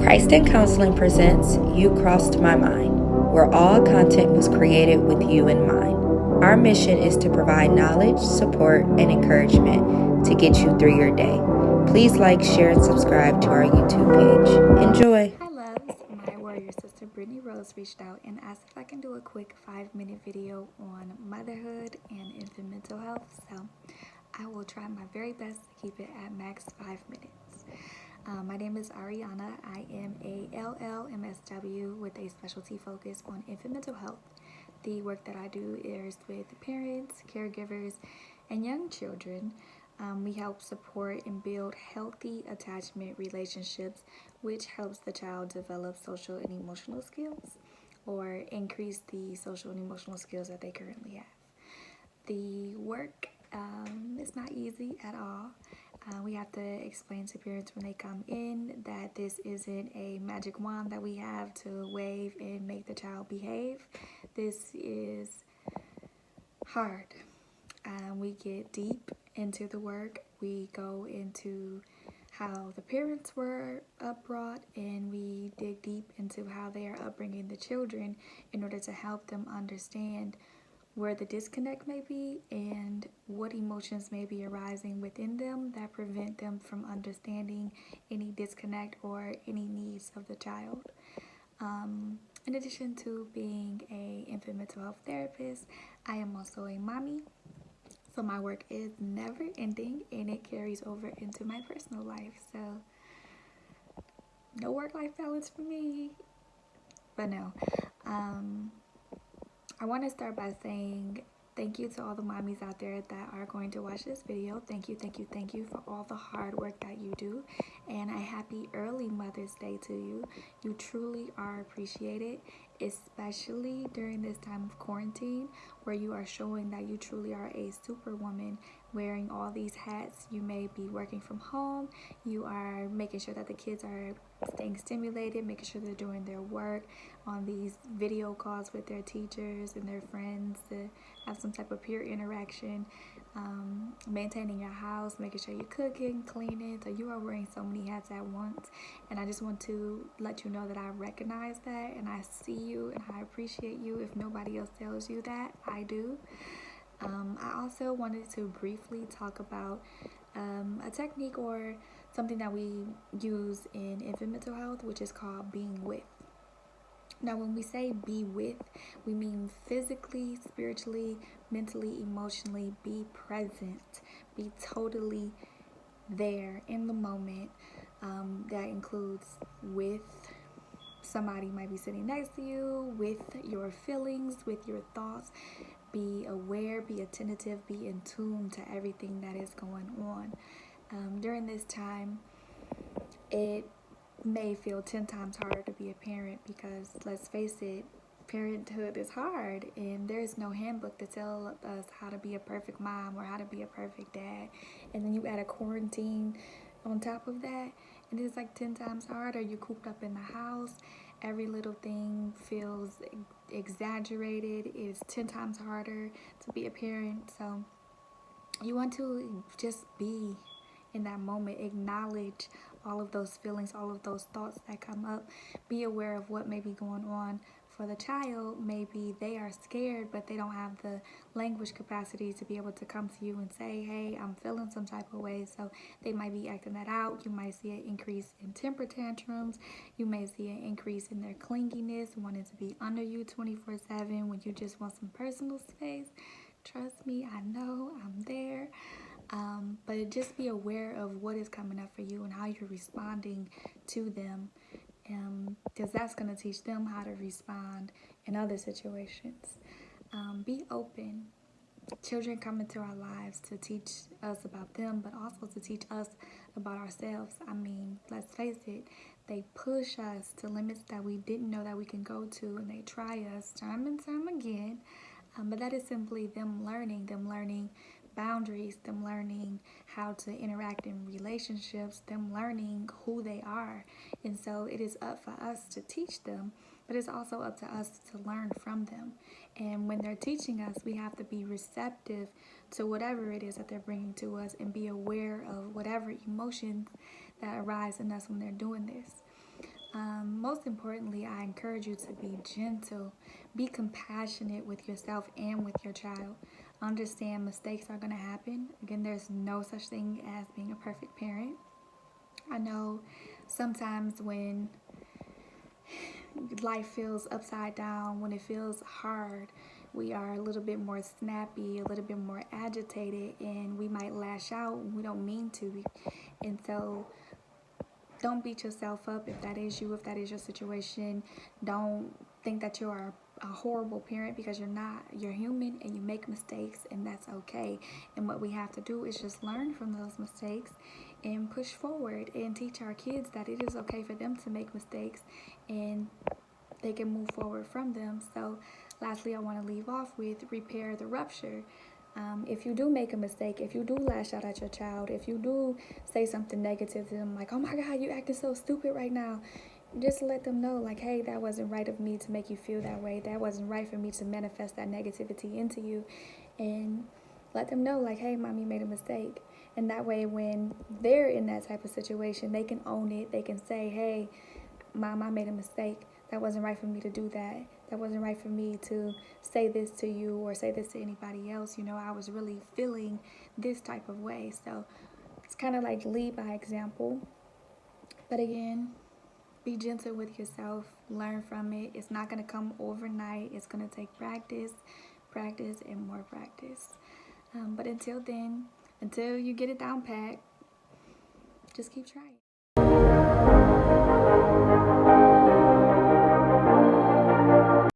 Christ in Counseling presents You Crossed My Mind, where all content was created with you in mind. Our mission is to provide knowledge, support, and encouragement to get you through your day. Please like, share, and subscribe to our YouTube page. Enjoy. Hi loves, my warrior sister Brittany Rose reached out and asked if I can do a quick 5-minute video on motherhood and infant mental health, so I will try my very best to keep it at max 5 minutes. My name is Ariana. I am a LLMSW with a specialty focus on infant mental health. The work that I do is with parents, caregivers, and young children. We help support and build healthy attachment relationships, which helps the child develop social and emotional skills or increase the social and emotional skills that they currently have. The work is not easy at all. We have to explain to parents when they come in that this isn't a magic wand that we have to wave and make the child behave. This is hard. We get deep into the work. We go into how the parents were upbrought, and we dig deep into how they are upbringing the children in order to help them understand where the disconnect may be and what emotions may be arising within them that prevent them from understanding any disconnect or any needs of the child. In addition to being an infant mental health therapist, I am also a mommy. So my work is never ending and it carries over into my personal life. So no work-life balance for me. But no. I want to start by saying thank you to all the mommies out there that are going to watch this video. Thank you for all the hard work that you do. And a happy early Mother's Day to you. You truly are appreciated, especially during this time of quarantine where you are showing that you truly are a superwoman wearing all these hats. You may be working from home. You are making sure that the kids are staying stimulated, making sure they're doing their work on these video calls with their teachers and their friends to have some type of peer interaction, maintaining your house, making sure you're cooking, cleaning. So you are wearing so many hats at once, and I just want to let you know that I recognize that and I see you and I appreciate you. If nobody else tells you that, I do. I also wanted to briefly talk about a technique or something that we use in infant mental health, which is called being with. Now, when we say be with, we mean physically, spiritually, mentally, emotionally, be present, be totally there in the moment. That includes with somebody might be sitting next to you, with your feelings, with your thoughts. Be aware, be attentive, be in tune to everything that is going on. During this time, it may feel 10 times harder to be a parent because, let's face it, parenthood is hard and there's no handbook to tell us how to be a perfect mom or how to be a perfect dad. And then you add a quarantine on top of that, and it's like 10 times harder. You're cooped up in the house. Every little thing feels exaggerated. It's 10 times harder to be a parent. So you want to just be in that moment, acknowledge all of those feelings, all of those thoughts that come up. Be aware of what may be going on for the child. Maybe they are scared, but they don't have the language capacity to be able to come to you and say, hey, I'm feeling some type of way. So they might be acting that out. You might see an increase in temper tantrums. You may see an increase in their clinginess, wanting to be under you 24/7 when you just want some personal space. Trust me, I know, I'm there. But just be aware of what is coming up for you and how you're responding to them, because that's going to teach them how to respond in other situations. Be open. Children come into our lives to teach us about them, but also to teach us about ourselves. I mean, let's face it, they push us to limits that we didn't know that we can go to, and they try us time and time again. But that is simply them learning boundaries, them learning how to interact in relationships, them learning who they are. And so it is up for us to teach them, but it's also up to us to learn from them. And when they're teaching us, we have to be receptive to whatever it is that they're bringing to us and be aware of whatever emotions that arise in us when they're doing this. Most importantly, I encourage you to be gentle, be compassionate with yourself and with your child. Understand mistakes are going to happen. Again, there's no such thing as being a perfect parent. I know sometimes when life feels upside down, when it feels hard, we are a little bit more snappy, a little bit more agitated, and we might lash out. We don't mean to. And so don't beat yourself up if that is you, if that is your situation. Don't think that you are a horrible parent, because you're not. You're human and you make mistakes, and that's okay. And what we have to do is just learn from those mistakes and push forward and teach our kids that it is okay for them to make mistakes and they can move forward from them. So lastly, I want to leave off with repair the rupture. If you do make a mistake, if you do lash out at your child, if you do say something negative to them, like, oh my God, you acting so stupid right now, just let them know, like, hey, that wasn't right of me to make you feel that way. That wasn't right for me to manifest that negativity into you. And let them know, like, hey, mommy made a mistake. And that way, when they're in that type of situation, they can own it. They can say, hey, Mom, I made a mistake. That wasn't right for me to do that. That wasn't right for me to say this to you or say this to anybody else. You know, I was really feeling this type of way. So it's kind of like lead by example. But again, be gentle with yourself. Learn from it. It's not going to come overnight. It's going to take practice, practice, and more practice. But until then, until you get it down pat, just keep trying.